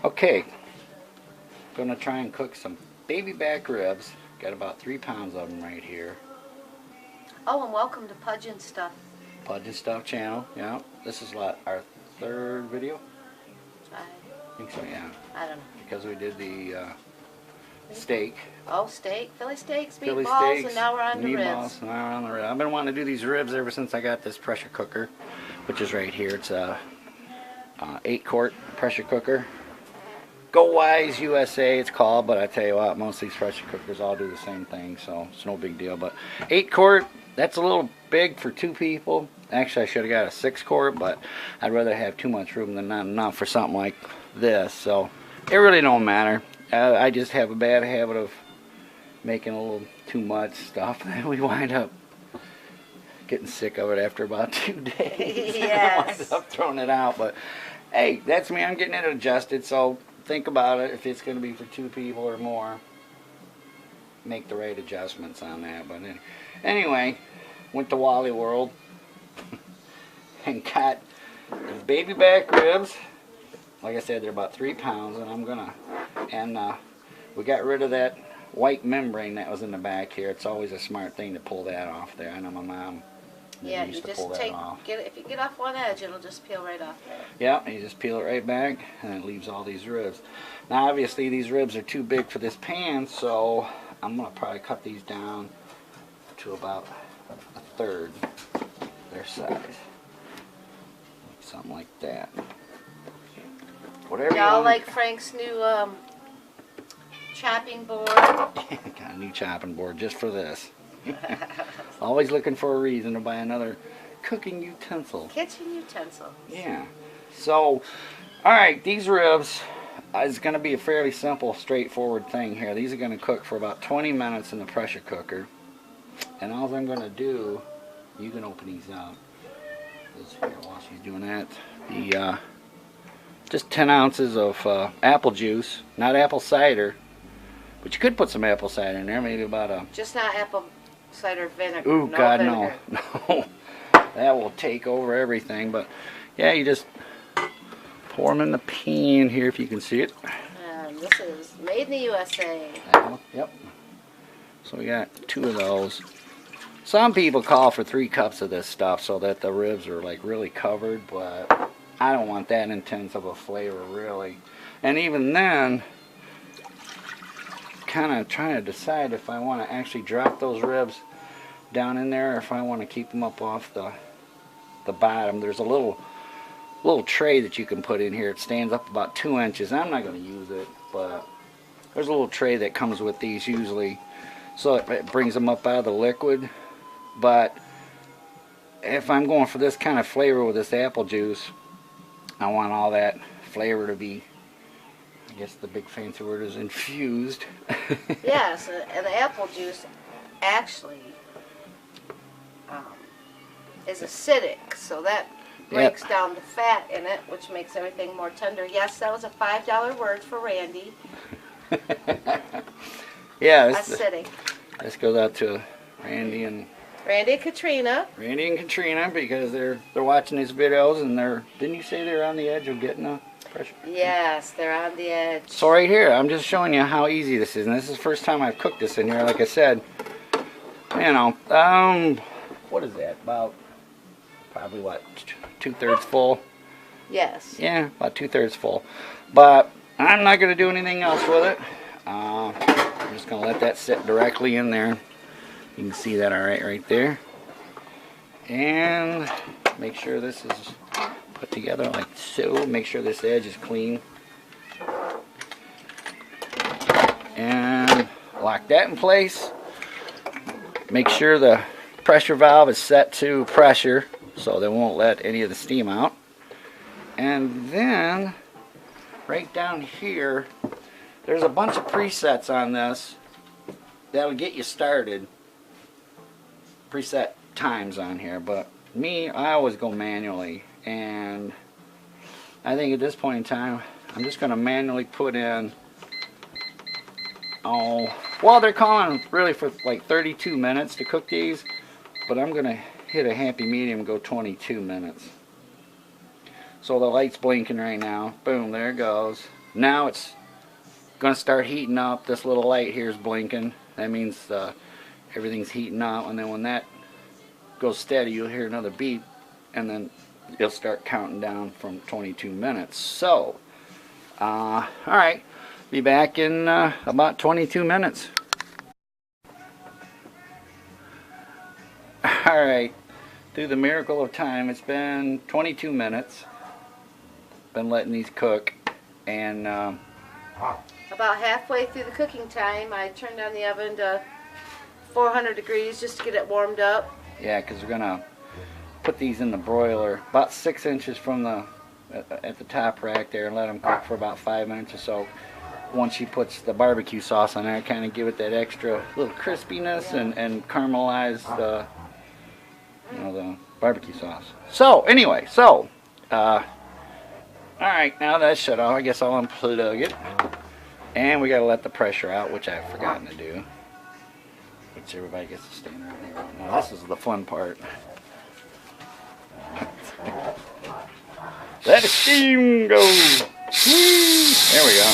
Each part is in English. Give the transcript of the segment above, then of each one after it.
Okay, gonna try and cook some baby back ribs. Got about 3 pounds of them right here. Oh, and welcome to PudgeNstuff. PudgeNstuff channel, yeah. This is our 3rd video. I think so, yeah. I don't know. Because we did the steak. Oh, steak, Philly steaks, Philly meatballs, steaks, and now we're on the meatballs, ribs. now we're on the ribs. I've been wanting to do these ribs ever since I got this pressure cooker, which is right here. It's a 8-quart pressure cooker. Go Wise USA it's called, but I tell you what, most of these pressure cookers all do the same thing, so it's no big deal. But 8-quart, that's a little big for 2 people. Actually, I should have got a 6-quart, but I'd rather have too much room than not enough for something like this. So it really don't matter. I just have a bad habit of making a little too much stuff, and we wind up getting sick of it after about 2 days. Yes. I wind up throwing it out, but hey, that's me. I'm getting it adjusted, so think about it. If it's going to be for 2 people or more, make the right adjustments on that. But anyway, went to Wally World and got these baby back ribs. Like I said, they're about 3 pounds, and we got rid of that white membrane that was in the back here. It's always a smart thing to pull that off there. I know my mom used to pull that off. If you get off one edge, it'll just peel right off there. Yeah, you just peel it right back, and it leaves all these ribs. Now, obviously, these ribs are too big for this pan, so I'm going to probably cut these down to about 1/3 their size. Something like that. Whatever. Y'all like Frank's new chopping board? Got a new chopping board just for this. Always looking for a reason to buy another cooking utensil. Kitchen utensil. Yeah. So, alright, these ribs is going to be a fairly simple, straightforward thing here. These are going to cook for about 20 minutes in the pressure cooker. And all I'm going to do, you can open these up. Here, while she's doing that, just 10 ounces of apple juice, not apple cider, but you could put some apple cider in there, maybe about a... Just not apple cider vinegar. Ooh, no God, vinegar. no. That will take over everything, but yeah, you just pour them in the pan here if you can see it. This is made in the USA. Yep. So we got 2 of those. Some people call for 3 cups of this stuff so that the ribs are like really covered, but I don't want that intense of a flavor really. And even then, kind of trying to decide if I want to actually drop those ribs down in there or if I want to keep them up off the bottom. There's a little tray that you can put in here. It stands up about 2 inches. I'm not going to use it, but there's a little tray that comes with these usually, so it brings them up out of the liquid. But if I'm going for this kind of flavor with this apple juice, I want all that flavor to be, I guess the big fancy word is infused. Yes, and the apple juice actually is acidic, so that breaks down the fat in it, which makes everything more tender. Yes, that was a $5 word for Randy. Yeah, acidic. This goes out to Randy and Katrina. Randy and Katrina, because they're watching these videos and didn't you say they're on the edge of getting a pressure cooker? Yes, they're on the edge. So right here, I'm just showing you how easy this is, and this is the first time I've cooked this in here. Like I said, you know, what is that? About probably what, 2/3 full? Yes. Yeah, about 2/3 full. But I'm not going to do anything else with it. I'm just going to let that sit directly in there. You can see that alright right there. And make sure this is put together like so. Make sure this edge is clean. And lock that in place. Make sure the pressure valve is set to pressure so they won't let any of the steam out. And then right down here, there's a bunch of presets on this that'll get you started. Preset times on here, but me, I always go manually, and I think at this point in time I'm just going to manually put in, well, they're calling really for like 32 minutes to cook these, but I'm going to hit a happy medium and go 22 minutes. So the light's blinking right now. Boom, there it goes. now it's going to start heating up. This little light here is blinking. That means everything's heating up, and then when that goes steady, you'll hear another beep, and then it'll start counting down from 22 minutes. So, alright, be back in about 22 minutes. Alright, through the miracle of time, it's been 22 minutes. Been letting these cook, and about halfway through the cooking time, I turned on the oven to 400 degrees just to get it warmed up. yeah, because we're gonna put these in the broiler about 6 inches from the at the top rack there, and let them cook for about 5 minutes or so. Once she puts the barbecue sauce on there, kind of give it that extra little crispiness and caramelize the the barbecue sauce. So anyway, alright, now that's shut off, I guess I'll unplug it. And we gotta let the pressure out, which I've forgotten to do. Which everybody gets to stand right here. Now this is the fun part. Let the steam go! There we go.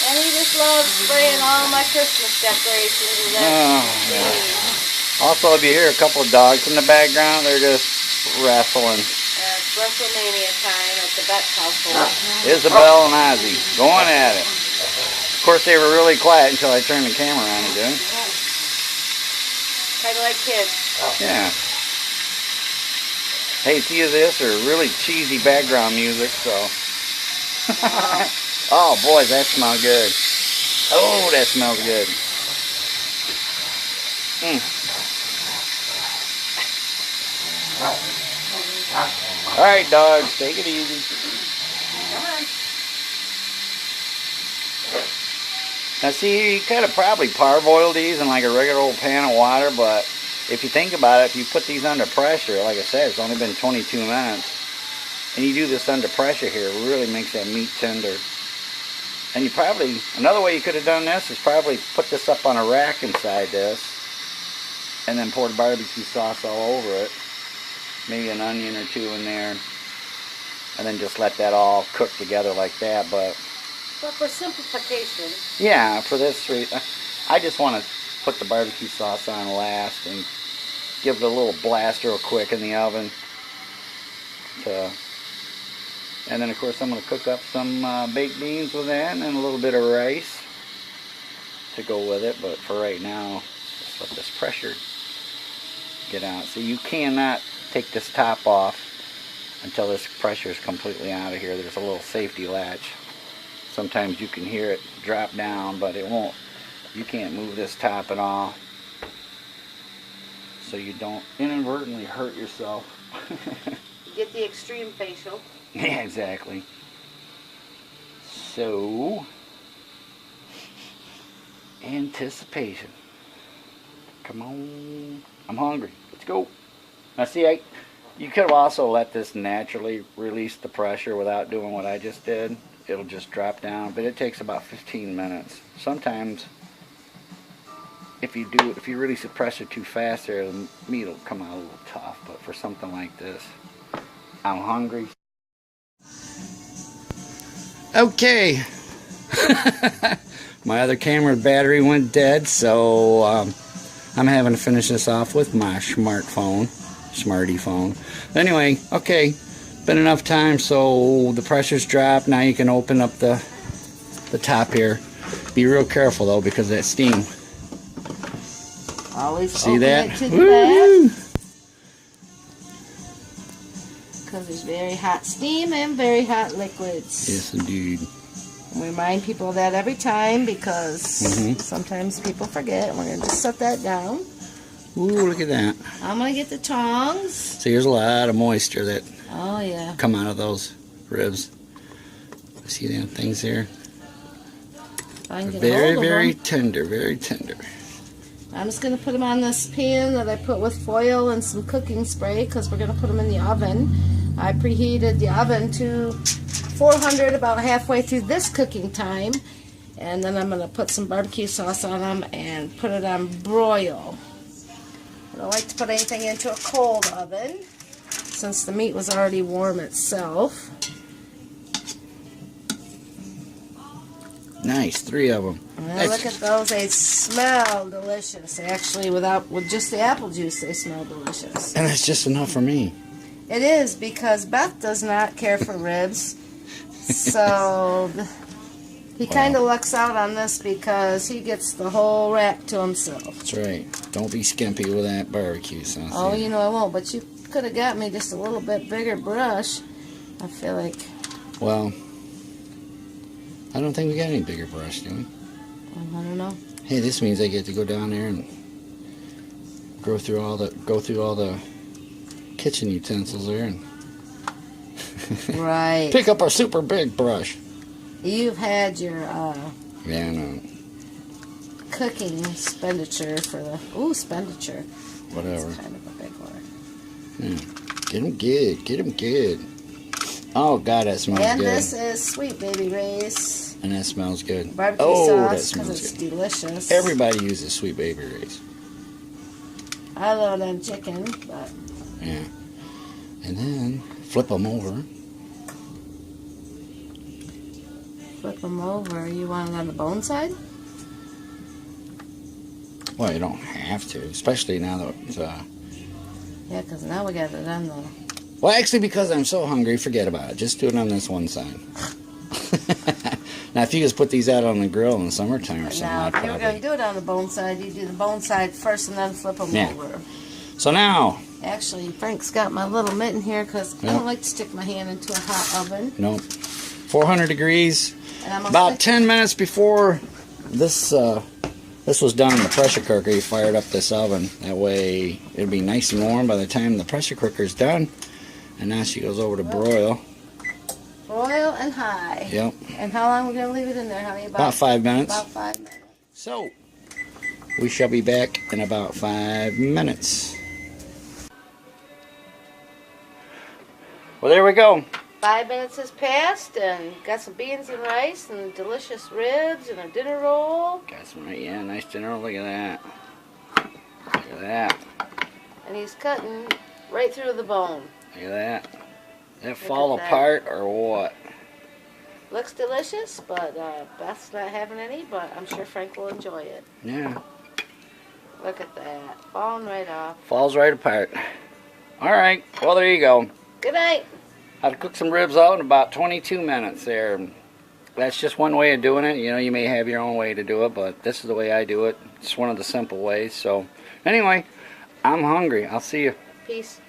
And he just loves spraying all my Christmas decorations with that steam. Also, if you hear a couple of dogs in the background, they're just wrestling. It's WrestleMania time at the Betts household. Isabel and Ozzy going at it. Of course, they were really quiet until I turned the camera on again. Kind of like kids. Yeah. Hey, it's either this or really cheesy background music, so. Oh, boy, that smells good. Oh, that smells good. Alright, dogs, take it easy. Come on. Now see, you could have probably parboiled these in like a regular old pan of water, but if you think about it, if you put these under pressure, like I said, it's only been 22 minutes, and you do this under pressure here, it really makes that meat tender. And you probably, another way you could have done this is probably put this up on a rack inside this, and then pour the barbecue sauce all over it. Maybe an onion or two in there, and then just let that all cook together like that. But for simplification. Yeah, for this reason, I just want to put the barbecue sauce on last and give it a little blast real quick in the oven. And then of course I'm going to cook up some baked beans with that, and a little bit of rice to go with it. But for right now, let's let this pressure get out. So you cannot take this top off until this pressure is completely out of here. There's a little safety latch. Sometimes you can hear it drop down, but it won't. You can't move this top at all, so you don't inadvertently hurt yourself. Get the extreme facial. Yeah, exactly. So, anticipation. Come on. I'm hungry. Let's go. Now see, you could have also let this naturally release the pressure without doing what I just did. It'll just drop down, but it takes about 15 minutes. Sometimes, if you release the pressure too fast there, the meat will come out a little tough. But for something like this, I'm hungry. Okay. My other camera battery went dead, so I'm having to finish this off with my smarty phone. Anyway, okay, been enough time, so the pressure's dropped. Now you can open up the top here. Be real careful though, because that steam. Always see open that? it to the back, because there's very hot steam and very hot liquids. Yes, indeed. We remind people of that every time, because sometimes people forget. We're going to just set that down. Ooh, look at that. I'm going to get the tongs. See, there's a lot of moisture that come out of those ribs. See them things there? Very, very tender, very tender. I'm just going to put them on this pan that I put with foil and some cooking spray, because we're going to put them in the oven. I preheated the oven to 400 about halfway through this cooking time, and then I'm going to put some barbecue sauce on them and put it on broil. I don't like to put anything into a cold oven since the meat was already warm itself. Nice, 3 of them. Now look at those. They smell delicious. Actually, with just the apple juice, they smell delicious. And that's just enough for me. It is, because Beth does not care for ribs. So he kind of lucks out on this because he gets the whole rack to himself. That's right. Don't be skimpy with that barbecue sauce. Oh, you know I won't. But you could have got me just a little bit bigger brush. I feel like. Well, I don't think we got any bigger brush, do we? I don't know. Hey, this means I get to go down there and go through all the kitchen utensils there and Right. pick up our super big brush. You've had your Yeah, I know. cooking expenditure for the expenditure. Whatever. That's kind of a big word. Yeah. Get them good. Get them good. Oh God, that smells And good. this is Sweet Baby Ray's And that smells good. barbecue that sauce because it's smells good. delicious. Everybody uses Sweet Baby Ray's. I love them chicken, but Yeah. And then flip them over. flip them over. You want it on the bone side? Well, you don't have to, especially now that. Yeah, because now we got it on the. Well, actually, because I'm so hungry, forget about it. Just do it on this one side. Now, if you just put these out on the grill in the summertime or something, Now, I'd if you were going probably. to do it on the bone side, you do the bone side first and then flip them Yeah. over. So now, Actually, Frank's got my little mitten here because I Yep. don't like to stick my hand into a hot oven. nope. 400 degrees. And I'm gonna About stick- 10 minutes before this was done in the pressure cooker, you fired up this oven. That way, it'll be nice and warm by the time the pressure cooker's done. And now she goes over to broil. Broil and high. Yep. And how long are we going to leave it in there, honey? About 5 minutes. About 5 minutes. So, we shall be back in about 5 minutes. Well, there we go. 5 minutes has passed, and got some beans and rice, and delicious ribs, and a dinner roll. Got some, yeah, nice dinner. Look at that. Look at that. And he's cutting right through the bone. Look at that. That fall at that. apart or what? Looks delicious, but Beth's not having any, but I'm sure Frank will enjoy it. Yeah. Look at that. Falling right off. Falls right apart. All right. Well, there you go. Good night. How to cook some ribs out in about 22 minutes there. That's just one way of doing it. You know, you may have your own way to do it, but this is the way I do it. It's one of the simple ways. So, anyway, I'm hungry. I'll see you. Peace.